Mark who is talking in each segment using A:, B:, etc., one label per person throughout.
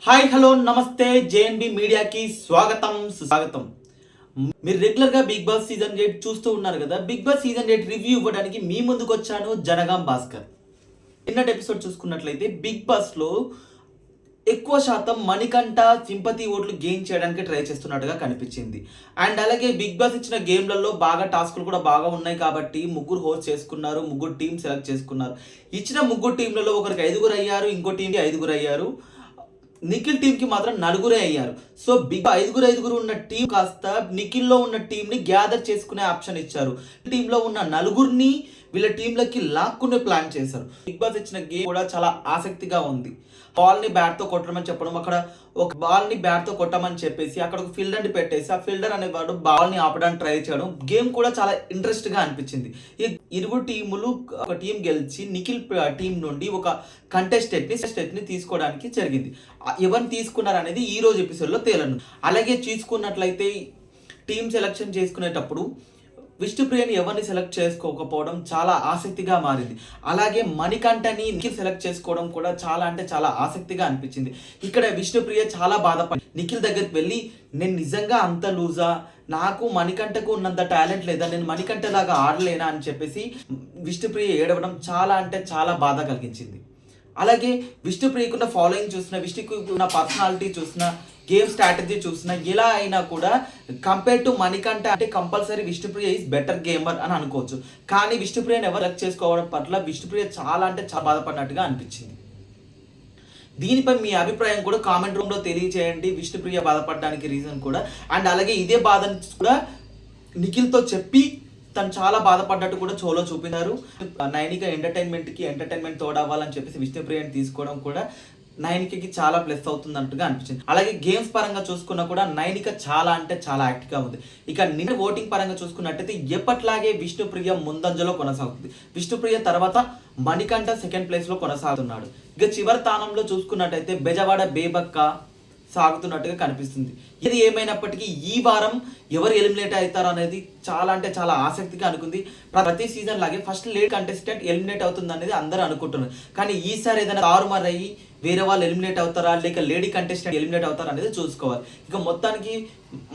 A: Hi hello నమస్తే JNB మీడియాకి స్వాగతం. మీరు రెగ్యులర్గా బిగ్ బాస్ సీజన్ 8 చూస్తూ ఉన్నారు కదా. బిగ్ బాస్ సీజన్ 8 రివ్యూ ఇవ్వడానికి మీ ముందుకు వచ్చాను, జనగాం భాస్కర్. నిన్నటి ఎపిసోడ్ చూసుకున్నట్లయితే బిగ్ బాస్లో ఎక్కువ శాతం మణికంఠ సింపతి ఓట్లు గెయిన్ చేయడానికి ట్రై చేస్తున్నట్టుగా కనిపించింది. అండ్ అలాగే బిగ్ బాస్ ఇచ్చిన గేమ్లలో బాగా టాస్కులు కూడా బాగా ఉన్నాయి కాబట్టి ముగ్గురు హోస్ట్ చేసుకున్నారు, ముగ్గురు టీం సెలెక్ట్ చేసుకున్నారు. ఇచ్చిన ముగ్గురు టీంలలో ఒకరికి 5 అయ్యారు, ఇంకో టీంకి 5 అయ్యారు. నిఖిల్ టీంకి మాత్రం 4 అయ్యారు. సో బిగ్ 5 ఉన్న టీం కాస్త నిఖిల్లో ఉన్న టీంని గ్యాదర్ చేసుకునే ఆప్షన్ ఇచ్చారు. టీంలో ఉన్న 4 వీళ్ళ టీంలకి లాక్కునే ప్లాన్ చేశారు. బిగ్ బాస్ ఇచ్చిన గేమ్ కూడా చాలా ఆసక్తిగా ఉంది. బాల్ని బ్యాట్తో కొట్టమని చెప్పడం, అక్కడ ఒక బాల్ని బ్యాట్తో కొట్టమని చెప్పేసి అక్కడ ఒక ఫీల్డర్ని పెట్టేసి ఆ ఫీల్డర్ అనేవాడు బాల్ని ఆపడానికి ట్రై చేయడం. గేమ్ కూడా చాలా ఇంట్రెస్ట్గా అనిపించింది. ఈ ఇరువురు టీములు ఒక టీం గెలిచి నిఖిల్ టీం నుండి ఒక కంటెస్టెంట్ని తీసుకోవడానికి జరిగింది. ఎవరిని తీసుకున్నారు అనేది ఈ రోజు ఎపిసోడ్లో తేలను. అలాగే చూసుకున్నట్లయితే టీం సెలెక్షన్ చేసుకునేటప్పుడు విష్ణుప్రియని ఎవరిని సెలెక్ట్ చేసుకోకపోవడం చాలా ఆసక్తిగా మారింది. అలాగే మణికంఠని నిఖిల్ సెలెక్ట్ చేసుకోవడం కూడా చాలా అంటే చాలా ఆసక్తిగా అనిపించింది. ఇక్కడ విష్ణుప్రియ చాలా బాధపడి నిఖిల్ దగ్గరికి వెళ్ళి, నేను నిజంగా అంత లూజా, నాకు మణికంఠకు ఉన్నంత టాలెంట్ లేదా, నేను మణికంఠ లాగా ఆడలేనా అని చెప్పేసి విష్ణుప్రియ ఏడవడం చాలా అంటే చాలా బాధ కలిగించింది. అలాగే విష్ణుప్రియకున్న ఫాలోయింగ్ చూసిన, విష్ణుకున్న పర్సనాలిటీ చూసిన, గేమ్ స్ట్రాటజీ చూసినా ఎలా అయినా కూడా కంపేర్ టు మణికంఠ అంటే compulsory Vishnupriya is better gamer అని అనుకోవచ్చు. కానీ విష్ణుప్రియని ఎవరు సెలెక్ట్ చేసుకోవడం పట్ల విష్ణుప్రియ చాలా అంటే చాలా బాధపడినట్టుగా అనిపించింది. దీనిపై మీ అభిప్రాయం కూడా కామెంట్ రూమ్లో తెలియజేయండి. విష్ణుప్రియ బాధపడడానికి రీజన్ కూడా. అండ్ అలాగే ఇదే బాధను కూడా నిఖిల్తో చెప్పి తను చాలా బాధపడ్డట్టు కూడా షోలో చూపినారు. నైనిక ఎంటర్టైన్మెంట్ తోడవ్వాలని చెప్పేసి విష్ణుప్రియని తీసుకోవడం కూడా నైనికకి చాలా ప్లస్ అవుతుంది అన్నట్టుగా అనిపించింది. అలాగే గేమ్స్ పరంగా చూసుకున్నా కూడా నైనిక చాలా అంటే చాలా యాక్టివ్గా ఉంది. ఇక నిన్న ఓటింగ్ పరంగా చూసుకున్నట్టయితే ఎప్పట్లాగే విష్ణుప్రియ ముందంజలో కొనసాగుతుంది. విష్ణుప్రియ తర్వాత మణికంఠ సెకండ్ ప్లేస్లో కొనసాగుతున్నాడు. ఇక చివరి స్థానంలో చూసుకున్నట్టయితే బెజవాడ బేబక్క సాగుతున్నట్టుగా కనిపిస్తుంది. ఇది ఏమైనప్పటికీ ఈ వారం ఎవరు ఎలిమినేట్ అవుతారు అనేది చాలా అంటే చాలా ఆసక్తిగా అనుకుంది. ప్రతి సీజన్ లాగే ఫస్ట్ లేడీ కంటెస్టెంట్ ఎలిమినేట్ అవుతుంది అనేది అందరూ అనుకుంటున్నారు. కానీ ఈసారి ఏదైనా తారుమారు అయ్యి వేరే వాళ్ళు ఎలిమినేట్ అవుతారా లేక లేడీ కంటెస్టెంట్ ఎలిమినేట్ అవుతారా అనేది చూసుకోవాలి. ఇక మొత్తానికి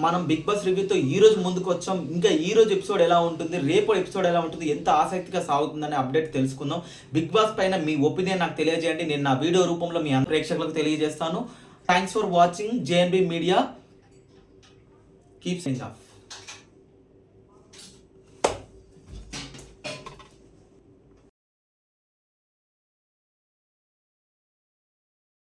A: మనం బిగ్ బాస్ రివ్యూతో ఈ రోజు ముందుకు వచ్చాం. ఇంకా ఈ రోజు ఎపిసోడ్ ఎలా ఉంటుంది, రేపు ఎపిసోడ్ ఎలా ఉంటుంది, ఎంత ఆసక్తిగా సాగుతుందనే అప్డేట్ తెలుసుకుందాం. బిగ్ బాస్ పైన మీ ఒపీనియన్ నాకు తెలియజేయండి. నేను నా వీడియో రూపంలో మీ ప్రేక్షకులకు తెలియజేస్తాను. Thanks for watching JNB Media. Keep signing off.